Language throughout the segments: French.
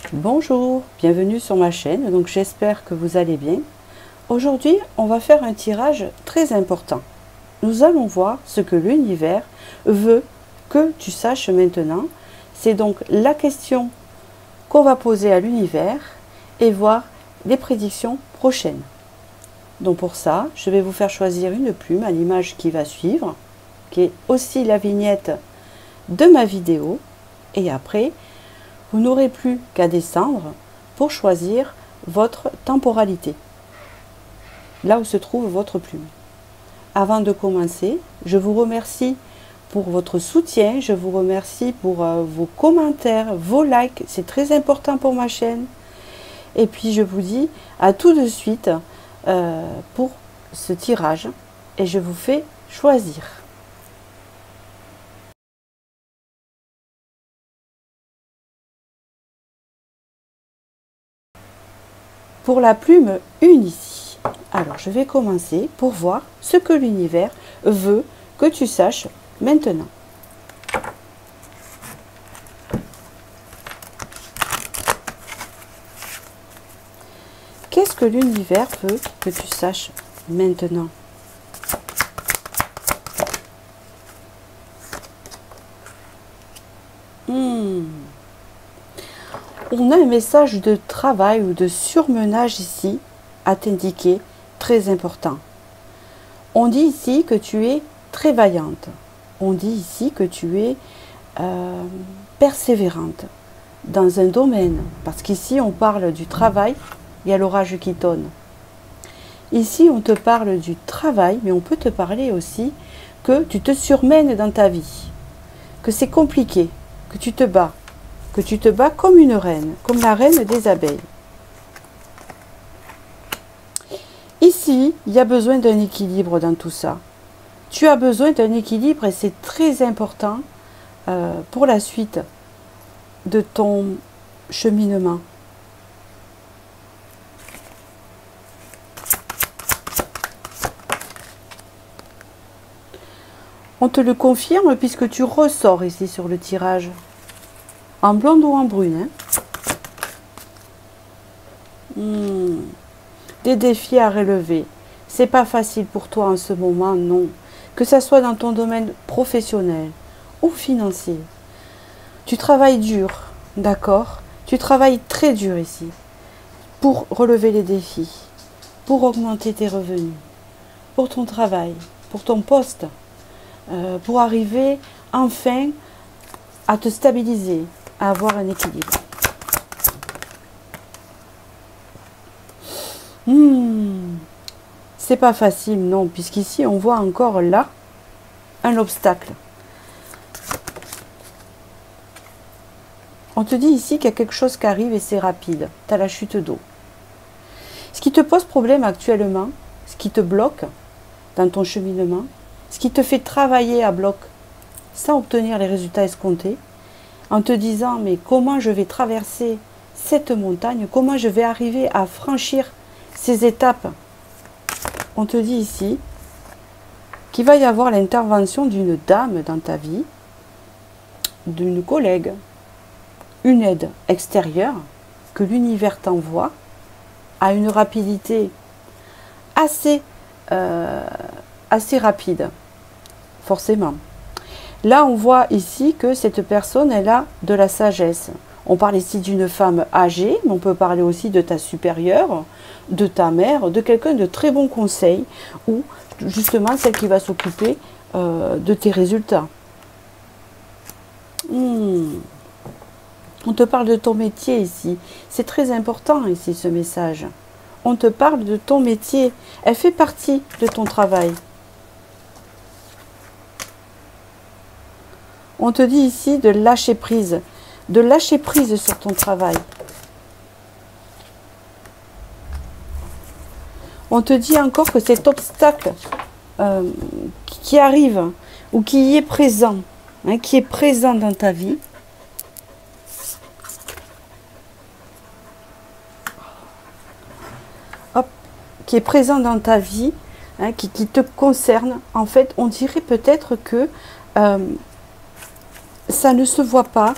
Bonjour, bienvenue sur ma chaîne, donc j'espère que vous allez bien. Aujourd'hui, on va faire un tirage très important. Nous allons voir ce que l'univers veut que tu saches maintenant. C'est donc la question qu'on va poser à l'univers et voir les prédictions prochaines. Donc pour ça, je vais vous faire choisir une plume à l'image qui va suivre, qui est aussi la vignette de ma vidéo. Et après, vous n'aurez plus qu'à descendre pour choisir votre temporalité, là où se trouve votre plume. Avant de commencer, je vous remercie pour votre soutien, je vous remercie pour vos commentaires, vos likes, c'est très important pour ma chaîne. Et puis je vous dis à tout de suite pour ce tirage et je vous fais choisir. Pour la plume 1 ici. Alors je vais commencer pour voir ce que l'univers veut que tu saches maintenant. Qu'est-ce que l'univers veut que tu saches maintenant? On a un message de travail ou de surmenage ici à t'indiquer, très important. On dit ici que tu es très vaillante. On dit ici que tu es persévérante dans un domaine. Parce qu'ici, on parle du travail, il y a l'orage qui tonne. Ici, on te parle du travail, mais on peut te parler aussi que tu te surmènes dans ta vie, que c'est compliqué, que tu te bats comme une reine, comme la reine des abeilles. Ici, il y a besoin d'un équilibre dans tout ça. Tu as besoin d'un équilibre et c'est très important pour la suite de ton cheminement. On te le confirme puisque tu ressors ici sur le tirage. En blonde ou en brune. Des défis à relever. C'est pas facile pour toi en ce moment, non. Que ce soit dans ton domaine professionnel ou financier. Tu travailles dur, d'accord? Tu travailles très dur ici pour relever les défis, pour augmenter tes revenus, pour ton travail, pour ton poste, pour arriver enfin à te stabiliser, à avoir un équilibre. C'est pas facile, non, puisqu'ici on voit encore là un obstacle. On te dit ici qu'il y a quelque chose qui arrive et c'est rapide. Tu as la chute d'eau. Ce qui te pose problème actuellement, ce qui te bloque dans ton cheminement, ce qui te fait travailler à bloc sans obtenir les résultats escomptés, en te disant mais comment je vais traverser cette montagne, comment je vais arriver à franchir ces étapes. On te dit ici qu'il va y avoir l'intervention d'une dame dans ta vie, d'une collègue, une aide extérieure que l'univers t'envoie à une rapidité assez rapide, forcément. Là, on voit ici que cette personne, elle a de la sagesse. On parle ici d'une femme âgée, mais on peut parler aussi de ta supérieure, de ta mère, de quelqu'un de très bon conseil, ou justement celle qui va s'occuper de tes résultats. On te parle de ton métier ici. C'est très important ici ce message. On te parle de ton métier. Elle fait partie de ton travail. On te dit ici de lâcher prise sur ton travail. On te dit encore que cet obstacle qui arrive ou qui y est présent, qui est présent dans ta vie, qui est présent dans ta vie, qui te concerne, en fait, on dirait peut-être que ça ne se voit pas,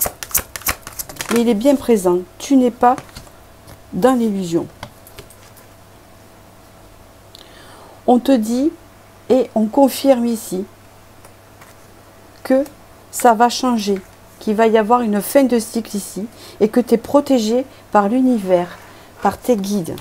mais il est bien présent. Tu n'es pas dans l'illusion. On te dit et on confirme ici que ça va changer, qu'il va y avoir une fin de cycle ici et que tu es protégé par l'univers, par tes guides.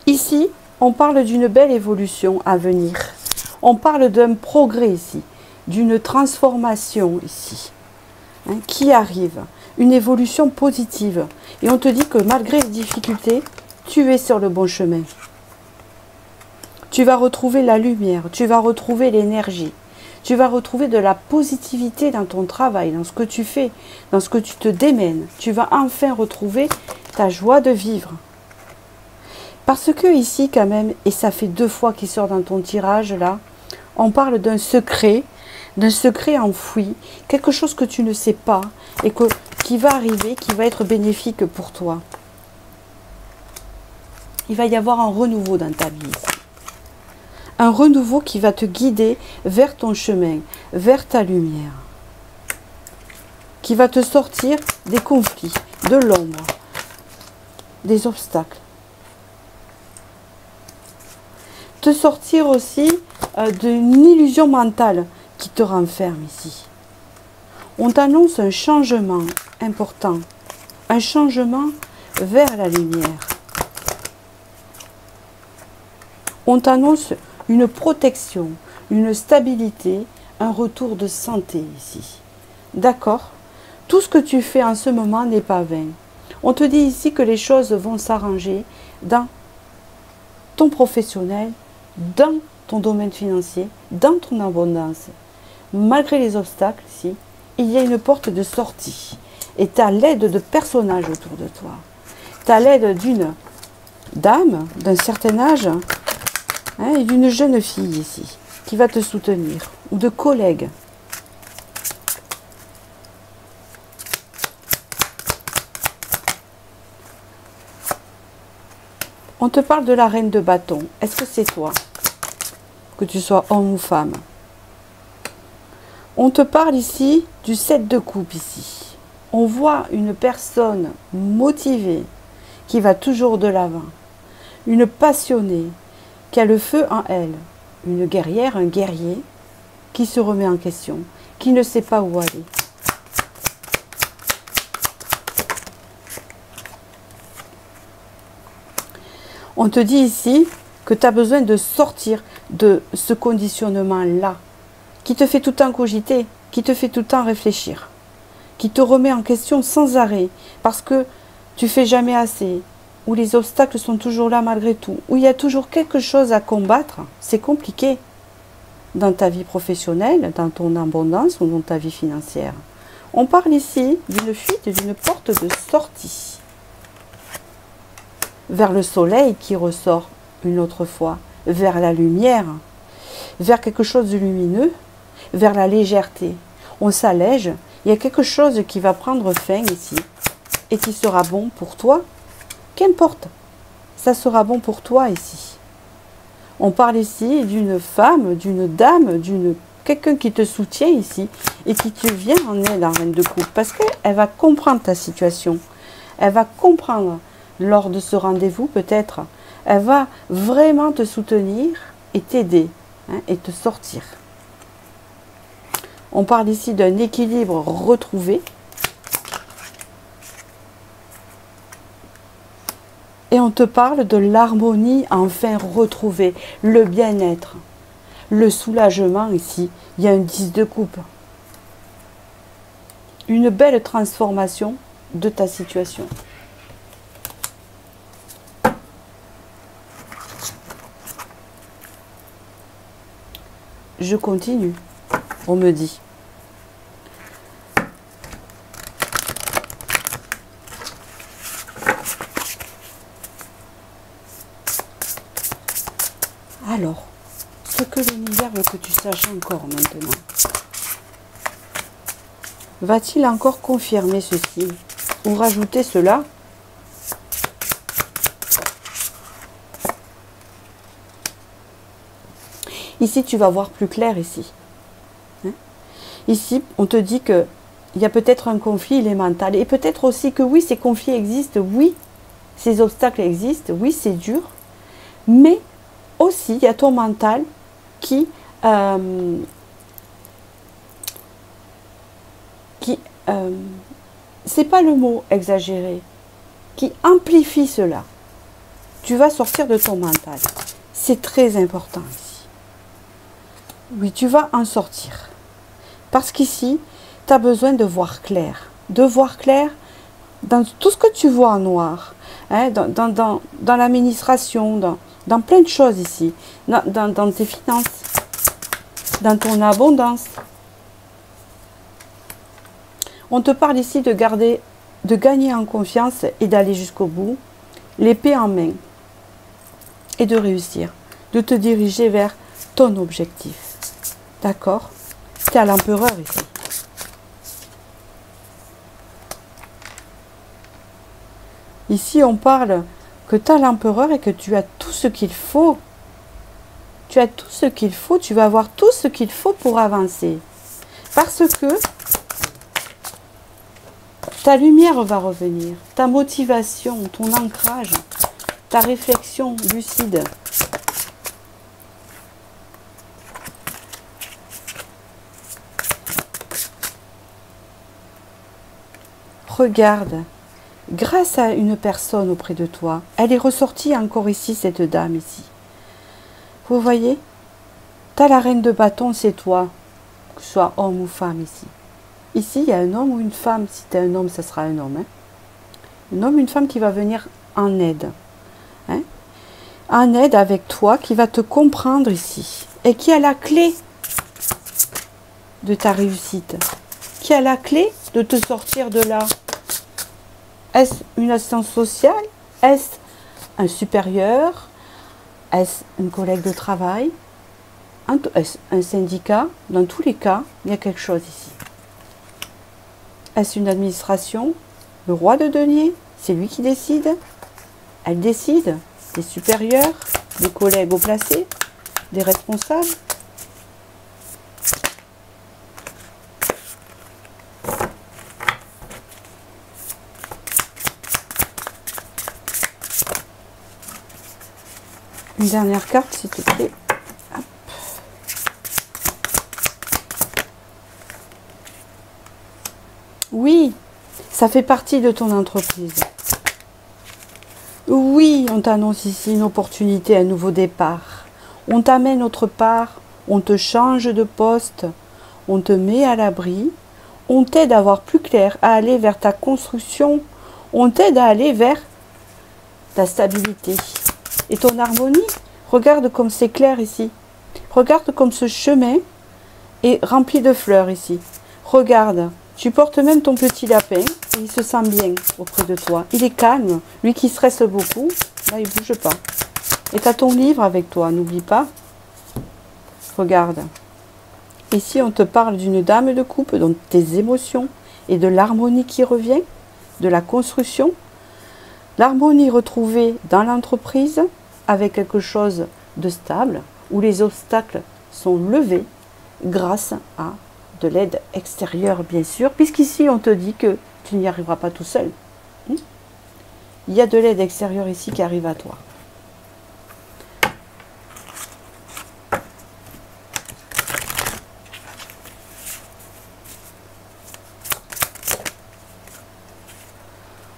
Ici, on parle d'une belle évolution à venir. On parle d'un progrès ici, d'une transformation ici, qui arrive, une évolution positive. Et on te dit que malgré les difficultés, tu es sur le bon chemin. Tu vas retrouver la lumière, tu vas retrouver l'énergie, tu vas retrouver de la positivité dans ton travail, dans ce que tu fais, dans ce que tu te démènes. Tu vas enfin retrouver ta joie de vivre. Parce que ici quand même, et ça fait 2 fois qu'il sort dans ton tirage là, on parle d'un secret enfoui, quelque chose que tu ne sais pas et qui va arriver, qui va être bénéfique pour toi. Il va y avoir un renouveau dans ta vie ici. Un renouveau qui va te guider vers ton chemin, vers ta lumière. Qui va te sortir des conflits, de l'ombre, des obstacles. Te sortir aussi d'une illusion mentale qui te renferme ici. On t'annonce un changement important, un changement vers la lumière. On t'annonce une protection, une stabilité, un retour de santé ici. D'accord? Tout ce que tu fais en ce moment n'est pas vain. On te dit ici que les choses vont s'arranger dans ton professionnel, dans ton domaine financier, dans ton abondance. Malgré les obstacles, ici, il y a une porte de sortie. Et tu as l'aide de personnages autour de toi. Tu as l'aide d'une dame d'un certain âge et d'une jeune fille ici, qui va te soutenir, ou de collègues. On te parle de la reine de bâton. Est-ce que c'est toi? Que tu sois homme ou femme. On te parle ici du 7 de coupe ici. On voit une personne motivée qui va toujours de l'avant. Une passionnée qui a le feu en elle. Une guerrière, un guerrier qui se remet en question, qui ne sait pas où aller. On te dit ici que tu as besoin de sortir de ce conditionnement-là, qui te fait tout le temps cogiter, qui te fait tout le temps réfléchir, qui te remet en question sans arrêt, parce que tu fais jamais assez, où les obstacles sont toujours là malgré tout, où il y a toujours quelque chose à combattre. C'est compliqué dans ta vie professionnelle, dans ton abondance ou dans ta vie financière. On parle ici d'une fuite, d'une porte de sortie vers le soleil qui ressort une autre fois, vers la lumière, vers quelque chose de lumineux, vers la légèreté. On s'allège, il y a quelque chose qui va prendre fin ici et qui sera bon pour toi. Qu'importe, ça sera bon pour toi ici. On parle ici d'une femme, d'une dame, quelqu'un qui te soutient ici et qui te vient en aide en reine de coupe parce qu'elle va comprendre ta situation. Elle va comprendre lors de ce rendez-vous peut-être. Elle va vraiment te soutenir et t'aider et te sortir. On parle ici d'un équilibre retrouvé. Et on te parle de l'harmonie enfin retrouvée, le bien-être, le soulagement ici. Il y a un 10 de coupe. Une belle transformation de ta situation. Je continue, on me dit. Alors, ce que l'univers veut que tu saches encore maintenant? Va-t-il encore confirmer ceci ou rajouter cela? Ici, tu vas voir plus clair ici. Hein? Ici, on te dit que il y a peut-être un conflit, il est mental. Et peut-être aussi que oui, ces conflits existent, oui, ces obstacles existent, oui, c'est dur. Mais aussi, il y a ton mental qui c'est pas le mot exagéré, qui amplifie cela. Tu vas sortir de ton mental. C'est très important ici. Oui, tu vas en sortir. Parce qu'ici, tu as besoin de voir clair. De voir clair dans tout ce que tu vois en noir. Hein, dans l'administration, dans plein de choses ici. Dans tes finances. Dans ton abondance. On te parle ici de gagner en confiance et d'aller jusqu'au bout. L'épée en main. Et de réussir. De te diriger vers ton objectif. D'accord? Tu es à l'empereur ici. Ici, on parle que tu as l'empereur et que tu as tout ce qu'il faut. Tu as tout ce qu'il faut, tu vas avoir tout ce qu'il faut pour avancer. Parce que ta lumière va revenir, ta motivation, ton ancrage, ta réflexion lucide. Regarde, grâce à une personne auprès de toi, elle est ressortie encore ici, cette dame ici. Vous voyez, tu as la reine de bâton, c'est toi, que ce soit homme ou femme ici. Ici, il y a un homme ou une femme. Si tu es un homme, ça sera un homme. Hein. Un homme, une femme qui va venir en aide. Hein. En aide avec toi, qui va te comprendre ici. Et qui a la clé de ta réussite. Qui a la clé de te sortir de là. Est-ce une assistance sociale? Est-ce un supérieur? Est-ce une collègue de travail? Est-ce un syndicat? Dans tous les cas, il y a quelque chose ici. Est-ce une administration? Le roi de denier? C'est lui qui décide? Elle décide? Des supérieurs? Des collègues haut placés? Des responsables? Une dernière carte, s'il te plaît. Hop. Oui, ça fait partie de ton entreprise. Oui, on t'annonce ici une opportunité, un nouveau départ. On t'amène autre part, on te change de poste, on te met à l'abri, on t'aide à voir plus clair, à aller vers ta construction, on t'aide à aller vers ta stabilité. Et ton harmonie, regarde comme c'est clair ici. Regarde comme ce chemin est rempli de fleurs ici. Regarde, tu portes même ton petit lapin et il se sent bien auprès de toi. Il est calme, lui qui stresse beaucoup, là il ne bouge pas. Et tu as ton livre avec toi, n'oublie pas. Regarde. Ici on te parle d'une dame de coupe, donc tes émotions et de l'harmonie qui revient, de la construction. L'harmonie retrouvée dans l'entreprise avec quelque chose de stable, où les obstacles sont levés grâce à de l'aide extérieure, bien sûr, puisqu'ici on te dit que tu n'y arriveras pas tout seul. Il y a de l'aide extérieure ici qui arrive à toi.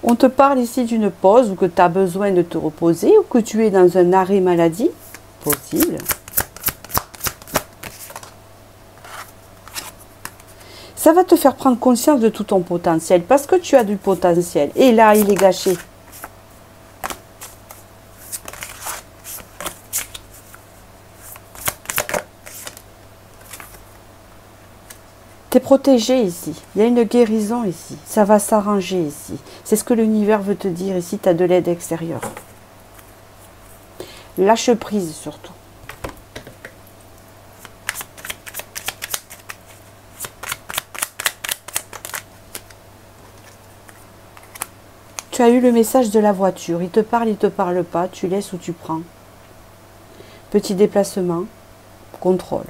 On te parle ici d'une pause ou que tu as besoin de te reposer ou que tu es dans un arrêt maladie. Possible. Ça va te faire prendre conscience de tout ton potentiel parce que tu as du potentiel. Et là, il est gâché. Tu es protégé ici. Il y a une guérison ici. Ça va s'arranger ici. C'est ce que l'univers veut te dire ici. Tu as de l'aide extérieure. Lâche prise surtout. Tu as eu le message de la voiture. Il te parle pas, tu laisses ou tu prends. Petit déplacement, contrôle.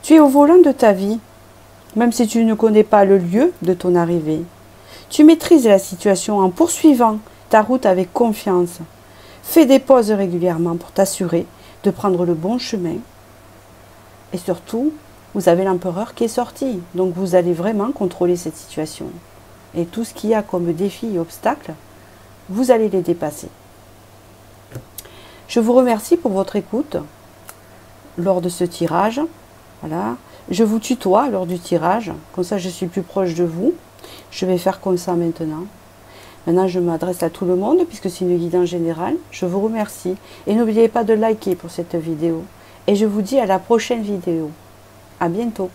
Tu es au volant de ta vie, même si tu ne connais pas le lieu de ton arrivée. Tu maîtrises la situation en poursuivant ta route avec confiance. Fais des pauses régulièrement pour t'assurer de prendre le bon chemin. Et surtout, vous avez l'empereur qui est sorti. Donc vous allez vraiment contrôler cette situation. Et tout ce qu'il y a comme défi et obstacle, vous allez les dépasser. Je vous remercie pour votre écoute lors de ce tirage. Voilà. Je vous tutoie lors du tirage. Comme ça, je suis plus proche de vous. Je vais faire comme ça maintenant. Maintenant, je m'adresse à tout le monde puisque c'est une guidance générale. Je vous remercie. Et n'oubliez pas de liker pour cette vidéo. Et je vous dis à la prochaine vidéo. À bientôt.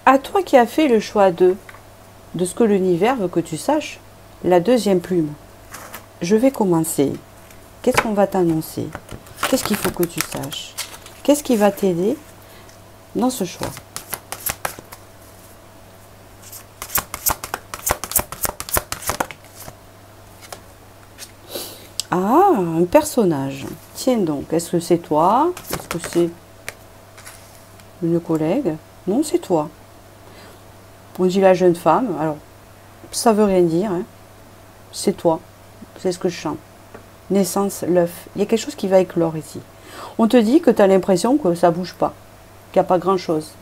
À toi qui as fait le choix de ce que l'univers veut que tu saches, la deuxième plume. Je vais commencer. Qu'est-ce qu'on va t'annoncer? Qu'est-ce qu'il faut que tu saches? Qu'est-ce qui va t'aider dans ce choix? Ah, un personnage. Tiens donc, est-ce que c'est toi? Est-ce que c'est une collègue? Non, c'est toi. On dit la jeune femme. Alors, ça veut rien dire. Hein. C'est toi. C'est ce que je chante. Naissance, l'œuf. Il y a quelque chose qui va éclore ici. On te dit que tu as l'impression que ça bouge pas. Qu'il n'y a pas grand-chose.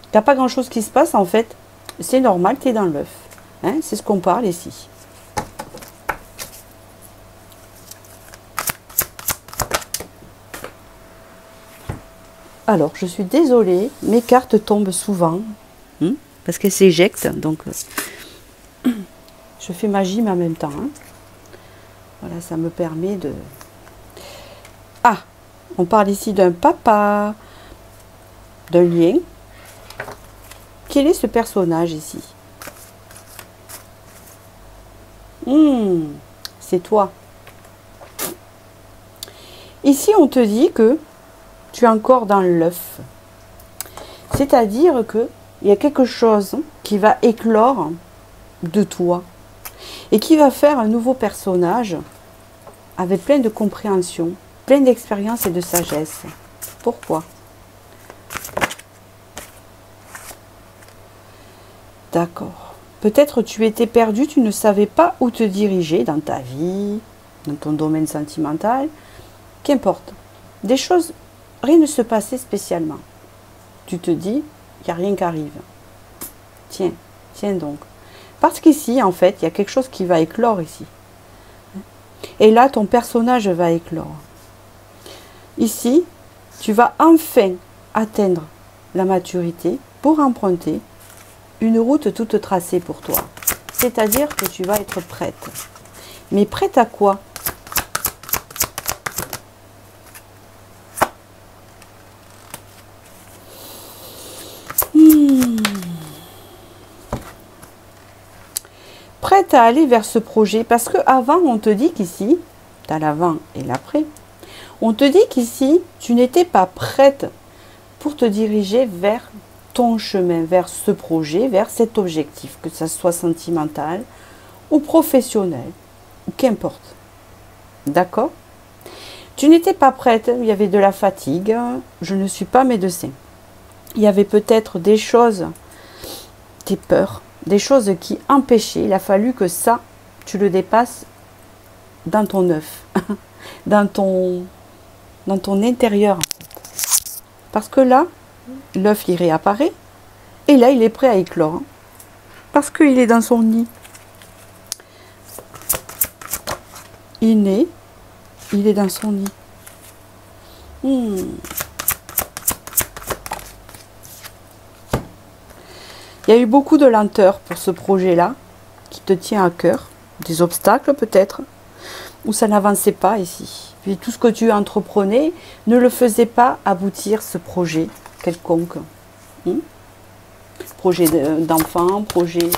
Qu'il n'y a pas grand-chose qui se passe. En fait, c'est normal, tu es dans l'œuf. Hein, c'est ce qu'on parle ici. Alors, je suis désolée, mes cartes tombent souvent, parce qu'elles s'éjectent, donc je fais ma gym en même temps. Hein. Voilà, ça me permet de... Ah, on parle ici d'un papa, d'un lien. Quel est ce personnage ici? C'est toi. Ici, on te dit que tu es encore dans l'œuf. C'est-à-dire que il y a quelque chose qui va éclore de toi et qui va faire un nouveau personnage avec plein de compréhension, plein d'expérience et de sagesse. Pourquoi? D'accord. Peut-être tu étais perdu, tu ne savais pas où te diriger dans ta vie, dans ton domaine sentimental, qu'importe. Des choses, rien ne se passait spécialement. Tu te dis, il n'y a rien qui arrive. Tiens, tiens donc. Parce qu'ici, en fait, il y a quelque chose qui va éclore ici. Et là, ton personnage va éclore. Ici, tu vas enfin atteindre la maturité pour emprunter une route toute tracée pour toi. C'est-à-dire que tu vas être prête. Mais prête à quoi? Prête à aller vers ce projet. Parce qu'avant, on te dit qu'ici, tu as l'avant et l'après, on te dit qu'ici, tu n'étais pas prête pour te diriger vers ton chemin, vers ce projet, vers cet objectif, que ça soit sentimental ou professionnel, ou qu'importe. D'accord? Tu n'étais pas prête, il y avait de la fatigue, je ne suis pas médecin. Il y avait peut-être des choses, des peurs, des choses qui empêchaient, il a fallu que ça, tu le dépasses dans ton œuf, dans ton intérieur. Parce que là, l'œuf il réapparaît, et là il est prêt à éclore. Parce qu'il est dans son nid. Il naît, il est dans son nid. Il y a eu beaucoup de lenteur pour ce projet-là, qui te tient à cœur. Des obstacles peut-être, où ça n'avançait pas ici. Puis tout ce que tu entreprenais ne le faisait pas aboutir ce projet quelconque. Projet d'enfant, projet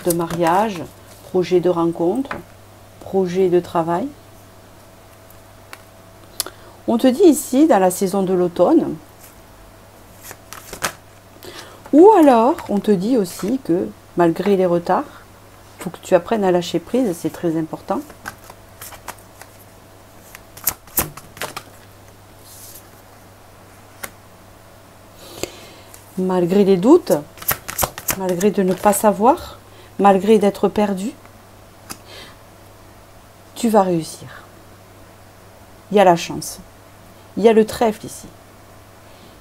de mariage, projet de rencontre, projet de travail. On te dit ici, dans la saison de l'automne, ou alors on te dit aussi que malgré les retards, faut que tu apprennes à lâcher prise, c'est très important. Malgré les doutes, malgré de ne pas savoir, malgré d'être perdu, tu vas réussir. Il y a la chance. Il y a le trèfle ici.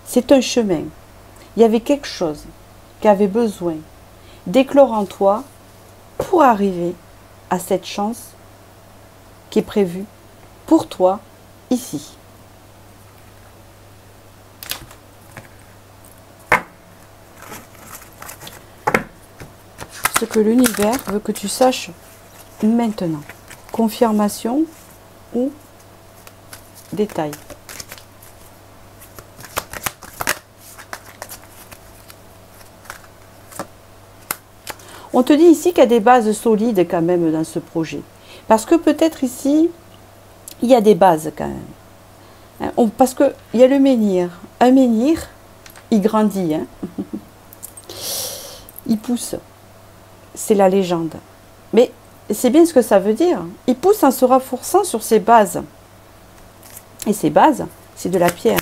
C'est un chemin. Il y avait quelque chose qui avait besoin d'éclore en toi pour arriver à cette chance qui est prévue pour toi ici. Ce que l'univers veut que tu saches maintenant. Confirmation ou détail. On te dit ici qu'il y a des bases solides quand même dans ce projet. Parce que peut-être ici, il y a des bases quand même. Parce qu'il y a le menhir. Un menhir, il grandit. Hein. Il pousse. C'est la légende. Mais c'est bien ce que ça veut dire. Il pousse en se renforçant sur ses bases. Et ces bases, c'est de la pierre.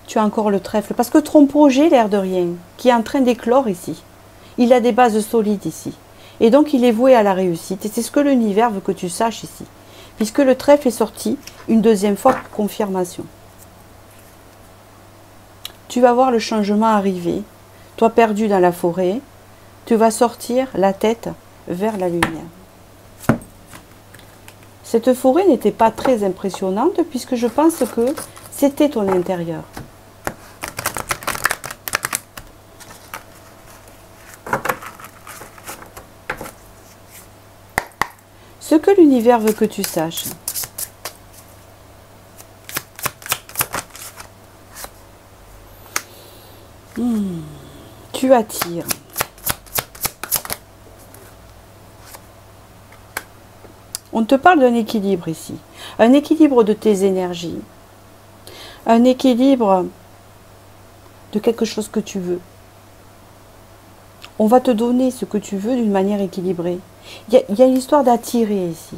Tu as encore le trèfle. Parce que ton projet, l'air de rien, qui est en train d'éclore ici, il a des bases solides ici. Et donc, il est voué à la réussite. Et c'est ce que l'univers veut que tu saches ici. Puisque le trèfle est sorti une deuxième fois pour confirmation. Tu vas voir le changement arriver. Toi perdu dans la forêt, tu vas sortir la tête vers la lumière. Cette forêt n'était pas très impressionnante puisque je pense que c'était ton intérieur. Ce que l'univers veut que tu saches. Tu attires. On te parle d'un équilibre ici. Un équilibre de tes énergies. Un équilibre de quelque chose que tu veux. On va te donner ce que tu veux d'une manière équilibrée. Il y a une histoire d'attirer ici.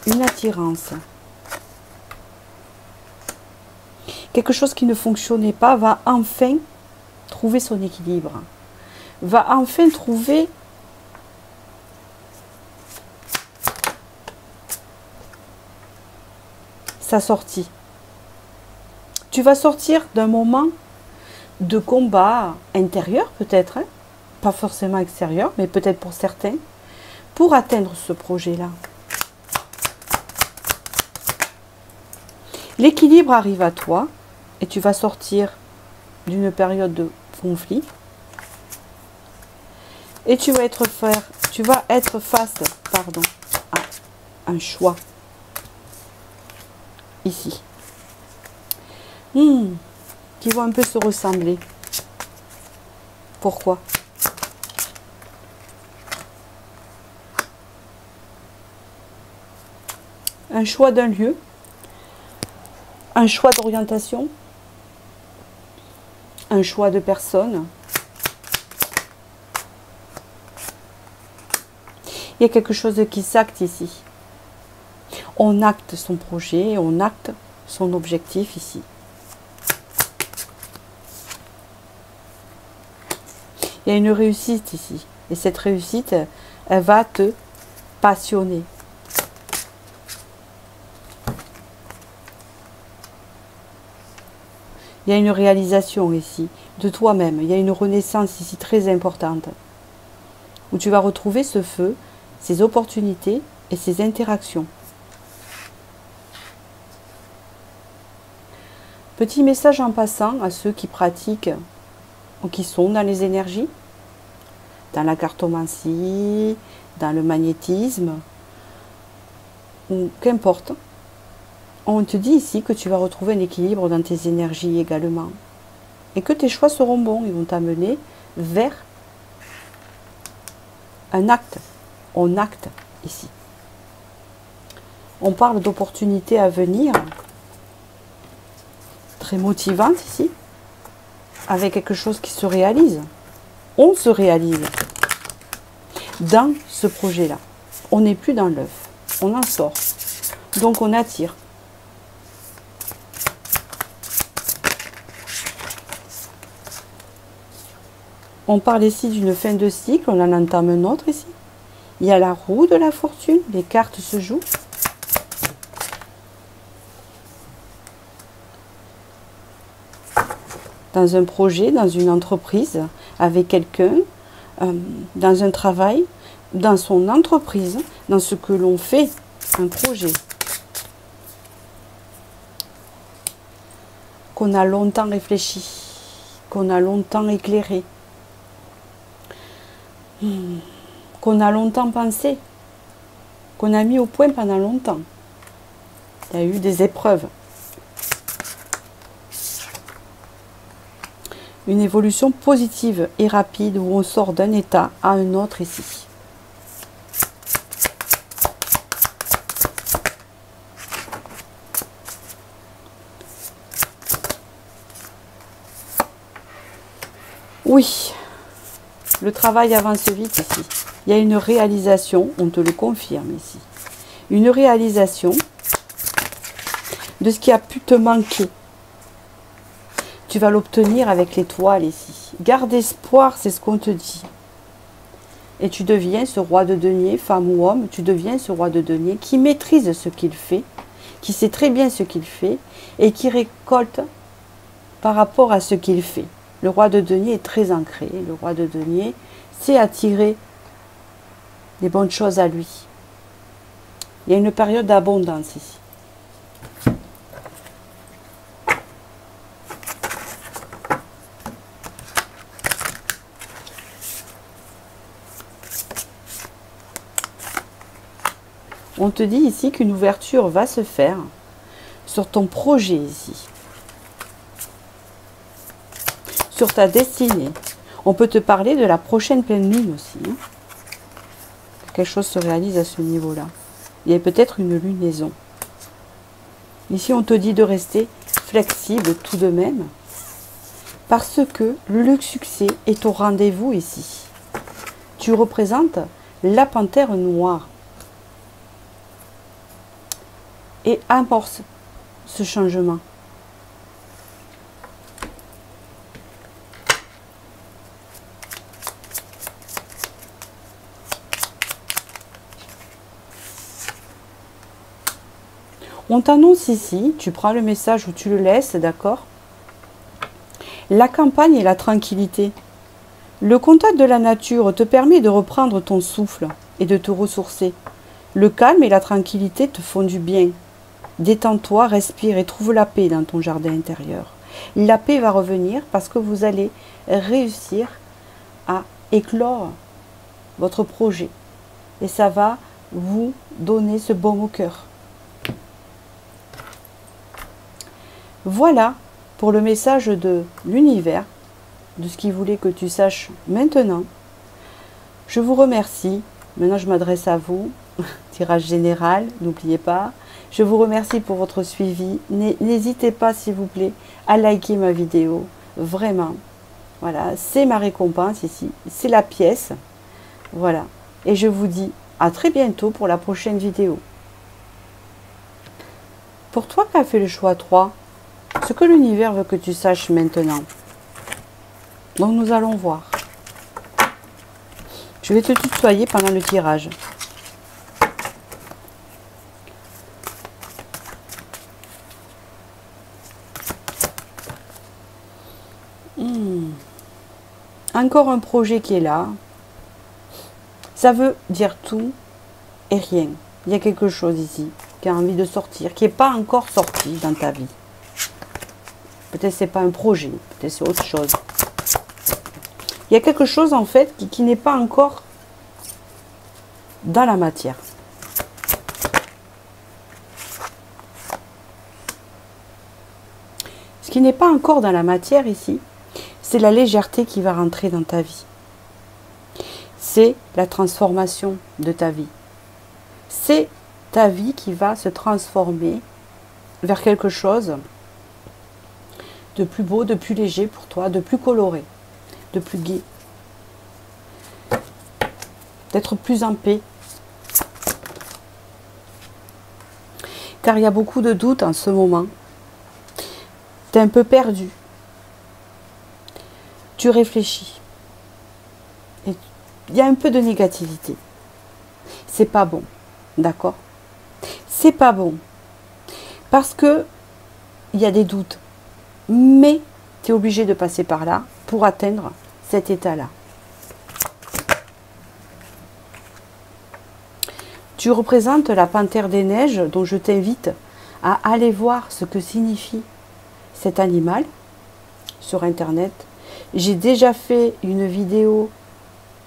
Une attirance. Quelque chose qui ne fonctionnait pas va enfin trouver son équilibre. Va enfin trouver sa sortie. Tu vas sortir d'un moment de combat intérieur peut-être, hein, pas forcément extérieur, mais peut-être pour certains, pour atteindre ce projet-là. L'équilibre arrive à toi et tu vas sortir d'une période de conflit et tu vas être face à un choix ici qui vont un peu se ressembler. Pourquoi? Un choix d'un lieu, un choix d'orientation, un choix de personne. Il y a quelque chose qui s'acte ici. On acte son projet, on acte son objectif ici. Il y a une réussite ici. Et cette réussite, elle va te passionner. Il y a une réalisation ici de toi-même. Il y a une renaissance ici très importante. Où tu vas retrouver ce feu, ces opportunités et ces interactions. Petit message en passant à ceux qui pratiquent ou qui sont dans les énergies, dans la cartomancie, dans le magnétisme, ou qu'importe. On te dit ici que tu vas retrouver un équilibre dans tes énergies également. Et que tes choix seront bons. Ils vont t'amener vers un acte. On acte ici. On parle d'opportunités à venir. Très motivantes ici. Avec quelque chose qui se réalise. on se réalise dans ce projet-là. On n'est plus dans l'œuf, on en sort. Donc on attire. On parle ici d'une fin de cycle, on en entame un autre ici. Il y a la roue de la fortune, les cartes se jouent. Dans un projet, dans une entreprise, avec quelqu'un, dans un travail, dans son entreprise, dans ce que l'on fait, un projet qu'on a longtemps réfléchi, qu'on a longtemps éclairé, qu'on a longtemps pensé, qu'on a mis au point pendant longtemps. Il y a eu des épreuves. Une évolution positive et rapide où on sort d'un état à un autre ici. Oui, le travail avance vite ici. Il y a une réalisation, on te le confirme ici. Une réalisation de ce qui a pu te manquer. Tu vas l'obtenir avec l'étoile ici. Garde espoir, c'est ce qu'on te dit. Et tu deviens ce roi de denier, femme ou homme, tu deviens ce roi de denier qui maîtrise ce qu'il fait, qui sait très bien ce qu'il fait et qui récolte par rapport à ce qu'il fait. Le roi de denier est très ancré. Le roi de denier sait attirer les bonnes choses à lui. Il y a une période d'abondance ici. On te dit ici qu'une ouverture va se faire sur ton projet ici. Sur ta destinée. On peut te parler de la prochaine pleine lune aussi. Hein. Quelque chose se réalise à ce niveau-là. Il y a peut-être une lunaison. Ici, on te dit de rester flexible tout de même. Parce que le succès est au rendez-vous ici. Tu représentes la panthère noire. Et amorce ce changement. On t'annonce ici, tu prends le message ou tu le laisses, d'accord? La campagne et la tranquillité. Le contact de la nature te permet de reprendre ton souffle et de te ressourcer. Le calme et la tranquillité te font du bien. Détends-toi, respire et trouve la paix dans ton jardin intérieur. La paix va revenir parce que vous allez réussir à éclore votre projet. Et ça va vous donner ce baume au cœur. Voilà pour le message de l'univers, de ce qu'il voulait que tu saches maintenant. Je vous remercie. Maintenant, je m'adresse à vous. Tirage général, n'oubliez pas. Je vous remercie pour votre suivi. N'hésitez pas, s'il vous plaît, à liker ma vidéo. Vraiment. Voilà, c'est ma récompense ici. C'est la pièce. Voilà. Et je vous dis à très bientôt pour la prochaine vidéo. Pour toi qui as fait le choix 3, ce que l'univers veut que tu saches maintenant. Donc nous allons voir. Je vais te tutoyer pendant le tirage. Encore un projet qui est là. Ça veut dire tout et rien. Il y a quelque chose ici qui a envie de sortir, qui n'est pas encore sorti dans ta vie. Peut-être c'est pas un projet, peut-être c'est autre chose. Il y a quelque chose en fait qui n'est pas encore dans la matière. Ce qui n'est pas encore dans la matière ici, c'est la légèreté qui va rentrer dans ta vie. C'est la transformation de ta vie. C'est ta vie qui va se transformer vers quelque chose de plus beau, de plus léger pour toi, de plus coloré, de plus gai. d'être plus en paix. Car il y a beaucoup de doutes en ce moment. Tu es un peu perdu. Tu réfléchis. Et il y a un peu de négativité. C'est pas bon. D'accord? C'est pas bon. Parce que il y a des doutes. Mais tu es obligé de passer par là pour atteindre cet état-là. Tu représentes la panthère des neiges, dont je t'invite à aller voir ce que signifie cet animal sur Internet. J'ai déjà fait une vidéo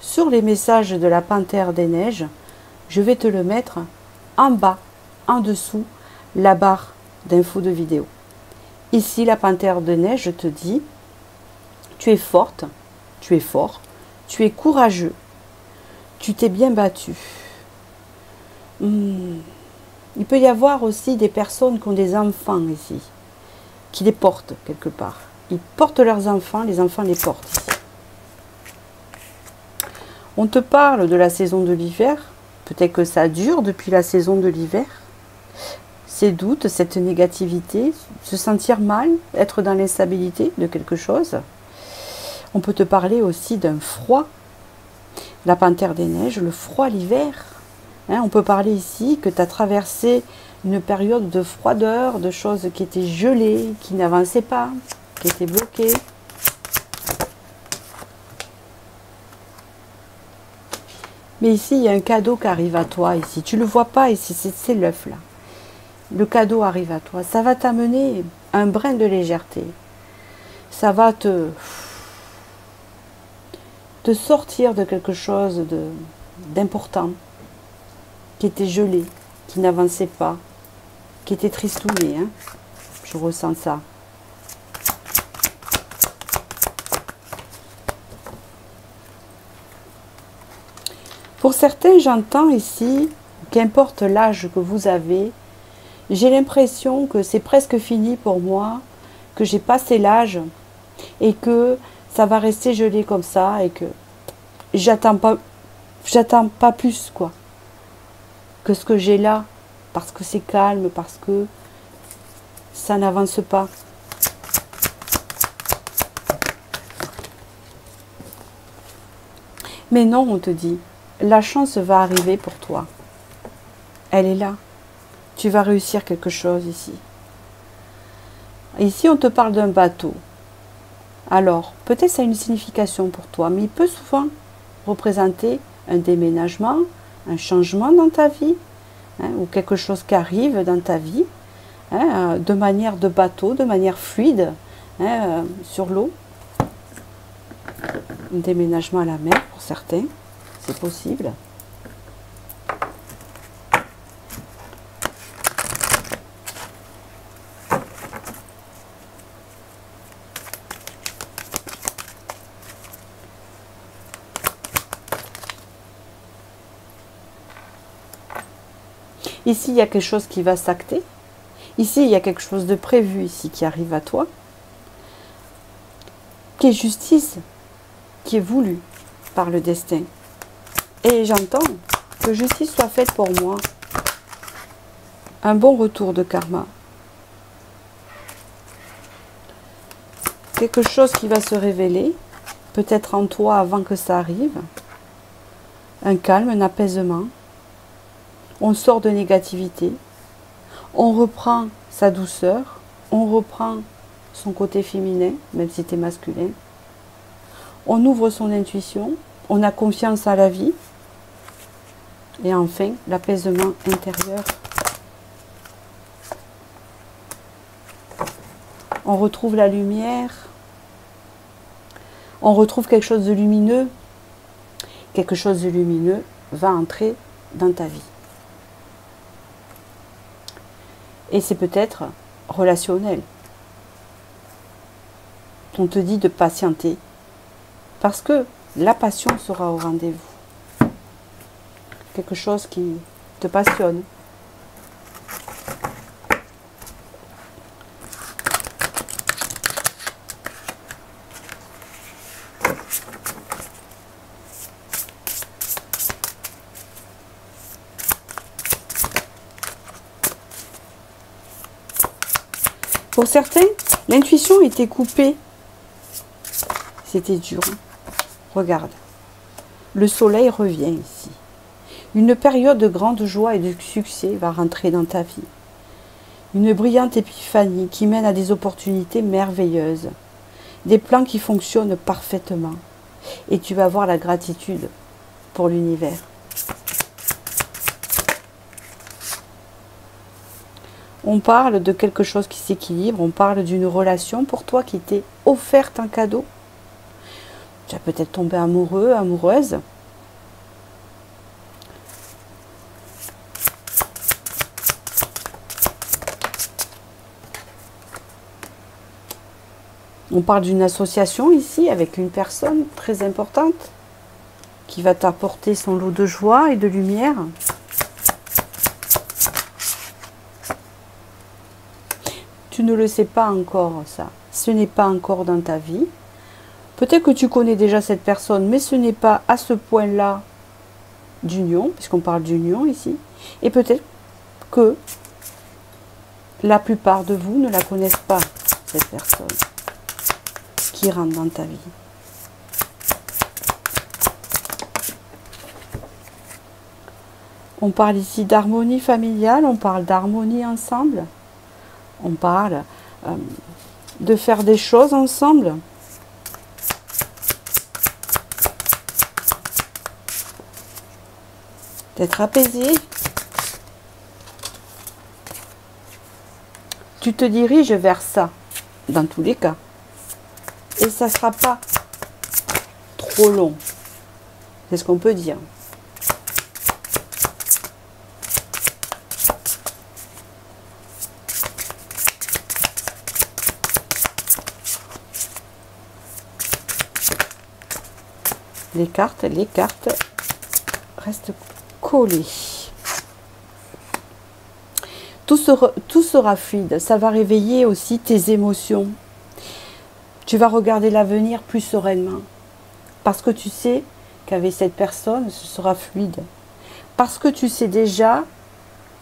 sur les messages de la panthère des neiges. Je vais te le mettre en bas, en dessous, la barre d'infos de vidéo. Ici, la panthère des neiges te dit, tu es forte, tu es fort, tu es courageux, tu t'es bien battu. Il peut y avoir aussi des personnes qui ont des enfants ici, qui les portent quelque part. Ils portent leurs enfants, les enfants les portent ici. On te parle de la saison de l'hiver, peut-être que ça dure depuis la saison de l'hiver. Ces doutes, cette négativité, se sentir mal, être dans l'instabilité de quelque chose. On peut te parler aussi d'un froid, la panthère des neiges, le froid l'hiver. On peut parler ici que tu as traversé une période de froideur, de choses qui étaient gelées, qui n'avançaient pas, qui étaient bloquées. Mais ici, il y a un cadeau qui arrive à toi ici. Tu ne le vois pas ici, c'est l'œuf là. Le cadeau arrive à toi. Ça va t'amener un brin de légèreté. Ça va te sortir de quelque chose d'important, qui était gelé, qui n'avançait pas, qui était tristouné. Je ressens ça. Pour certains, j'entends ici, qu'importe l'âge que vous avez, j'ai l'impression que c'est presque fini pour moi, que j'ai passé l'âge et que ça va rester gelé comme ça et que j'attends pas plus quoi que ce que j'ai là, parce que c'est calme, parce que ça n'avance pas. Mais non, on te dit, la chance va arriver pour toi. Elle est là. Tu vas réussir quelque chose ici. Ici, on te parle d'un bateau. Alors, peut-être ça a une signification pour toi, mais il peut souvent représenter un déménagement, un changement dans ta vie, ou quelque chose qui arrive dans ta vie, de manière de bateau, de manière fluide, sur l'eau. Un déménagement à la mer pour certains, c'est possible. Ici, il y a quelque chose qui va s'acter. Ici, il y a quelque chose de prévu ici qui arrive à toi, qui est justice, qui est voulu par le destin. Et j'entends que justice soit faite pour moi. Un bon retour de karma. Quelque chose qui va se révéler, peut-être en toi avant que ça arrive. Un calme, un apaisement. On sort de négativité. On reprend sa douceur. On reprend son côté féminin, même si tu es masculin. On ouvre son intuition. On a confiance à la vie. Et enfin, l'apaisement intérieur. On retrouve la lumière. On retrouve quelque chose de lumineux. Quelque chose de lumineux va entrer dans ta vie. Et c'est peut-être relationnel. On te dit de patienter. Parce que la passion sera au rendez-vous. Quelque chose qui te passionne. Pour certains, l'intuition était coupée. C'était dur. Regarde. Le soleil revient ici. Une période de grande joie et de succès va rentrer dans ta vie. Une brillante épiphanie qui mène à des opportunités merveilleuses. Des plans qui fonctionnent parfaitement. Et tu vas avoir la gratitude pour l'univers. On parle de quelque chose qui s'équilibre, on parle d'une relation pour toi qui t'est offerte en cadeau. Tu as peut-être tombé amoureux, amoureuse. On parle d'une association ici avec une personne très importante qui va t'apporter son lot de joie et de lumière. Tu ne le sais pas encore, ça. Ce n'est pas encore dans ta vie. Peut-être que tu connais déjà cette personne, mais ce n'est pas à ce point-là d'union, puisqu'on parle d'union ici. Et peut-être que la plupart de vous ne la connaissent pas, cette personne qui rentre dans ta vie. On parle ici d'harmonie familiale, on parle d'harmonie ensemble. On parle de faire des choses ensemble. D'être apaisé. Tu te diriges vers ça, dans tous les cas. Et ça ne sera pas trop long. C'est ce qu'on peut dire. Les cartes restent collées. Tout sera fluide. Ça va réveiller aussi tes émotions. Tu vas regarder l'avenir plus sereinement. Parce que tu sais qu'avec cette personne, ce sera fluide. Parce que tu sais déjà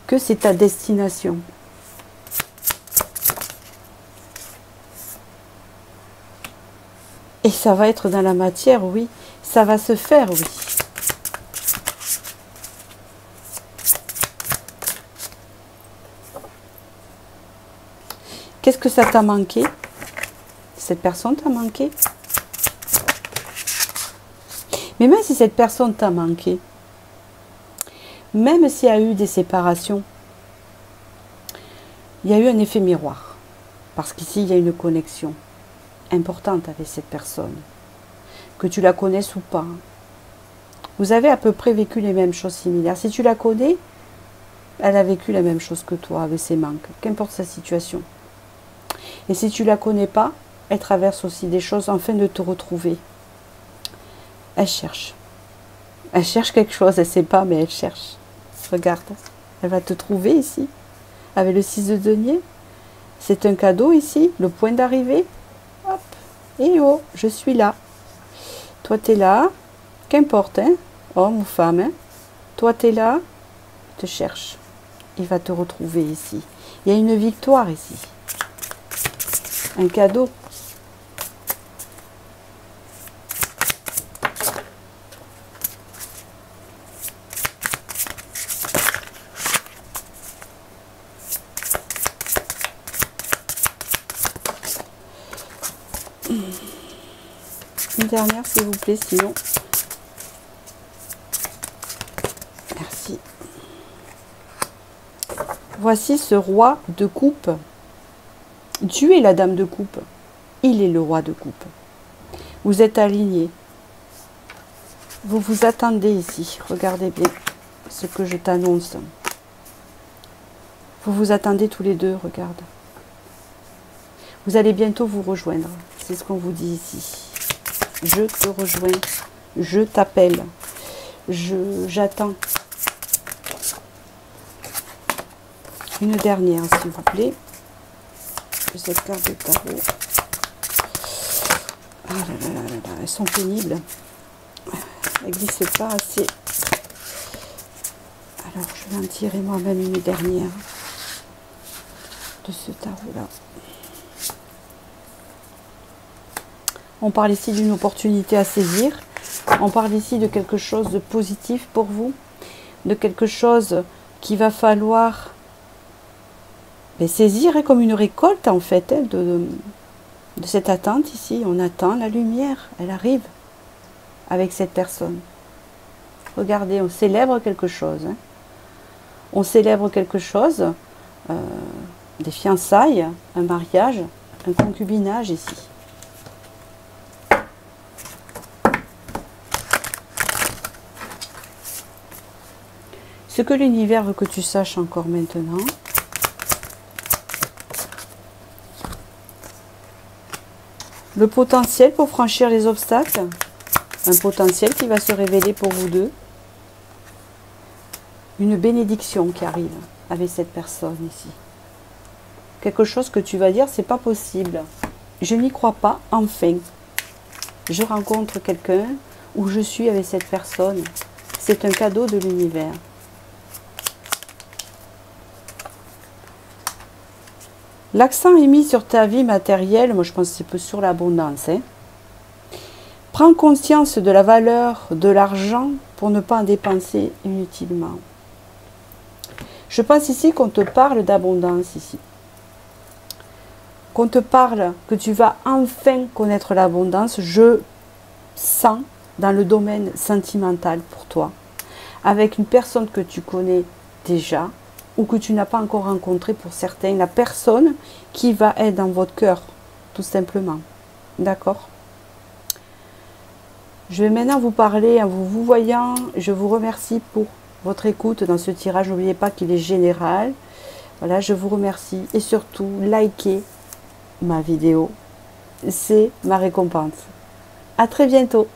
que c'est ta destination. Et ça va être dans la matière, oui. Ça va se faire, oui. Qu'est-ce que ça t'a manqué? Cette personne t'a manqué? Mais même si cette personne t'a manqué, même s'il y a eu des séparations, il y a eu un effet miroir. Parce qu'ici, il y a une connexion importante avec cette personne. Que tu la connaisses ou pas. Vous avez à peu près vécu les mêmes choses similaires. Si tu la connais, elle a vécu la même chose que toi avec ses manques. Qu'importe sa situation. Et si tu la connais pas, elle traverse aussi des choses afin de te retrouver. Elle cherche. Elle cherche quelque chose, elle ne sait pas, mais elle cherche. Regarde, elle va te trouver ici, avec le 6 de denier. C'est un cadeau ici, le point d'arrivée. Hop, et oh, je suis là. Toi, tu es là, qu'importe, hein, homme ou femme. Hein. Toi, tu es là, il te cherche. Il va te retrouver ici. Il y a une victoire ici. Un cadeau. Une dernière, s'il vous plaît, sinon. Merci. Voici ce roi de coupe. Tu es la dame de coupe. Il est le roi de coupe. Vous êtes alignés. Vous vous attendez ici. Regardez bien ce que je t'annonce. Vous vous attendez tous les deux, regarde. Vous allez bientôt vous rejoindre. C'est ce qu'on vous dit ici. Je te rejoins. Je t'appelle. J'attends. Une dernière, s'il vous plaît. Cette carte de tarot. Ah là là là là, elles sont pénibles. Elles ne glissent pas assez. Alors, je vais en tirer moi-même une dernière de ce tarot-là. On parle ici d'une opportunité à saisir. On parle ici de quelque chose de positif pour vous, de quelque chose qu'il va falloir saisir, comme une récolte en fait, de cette attente ici. On attend la lumière, elle arrive avec cette personne. Regardez, on célèbre quelque chose. Hein. On célèbre quelque chose, des fiançailles, un mariage, un concubinage ici. Ce que l'univers veut que tu saches encore maintenant. Le potentiel pour franchir les obstacles. Un potentiel qui va se révéler pour vous deux. Une bénédiction qui arrive avec cette personne ici. Quelque chose que tu vas dire, c'est pas possible. Je n'y crois pas, enfin. Je rencontre quelqu'un ou je suis avec cette personne. C'est un cadeau de l'univers. L'accent est mis sur ta vie matérielle, moi je pense que c'est peu sur l'abondance. Hein. Prends conscience de la valeur de l'argent pour ne pas en dépenser inutilement. Je pense ici qu'on te parle d'abondance ici. Qu'on te parle que tu vas enfin connaître l'abondance, je sens dans le domaine sentimental pour toi, avec une personne que tu connais déjà, ou que tu n'as pas encore rencontré pour certains, la personne qui va être dans votre cœur, tout simplement. D'accord? Je vais maintenant vous parler en vous voyant. Je vous remercie pour votre écoute dans ce tirage. N'oubliez pas qu'il est général. Voilà, je vous remercie. Et surtout, likez ma vidéo. C'est ma récompense. À très bientôt.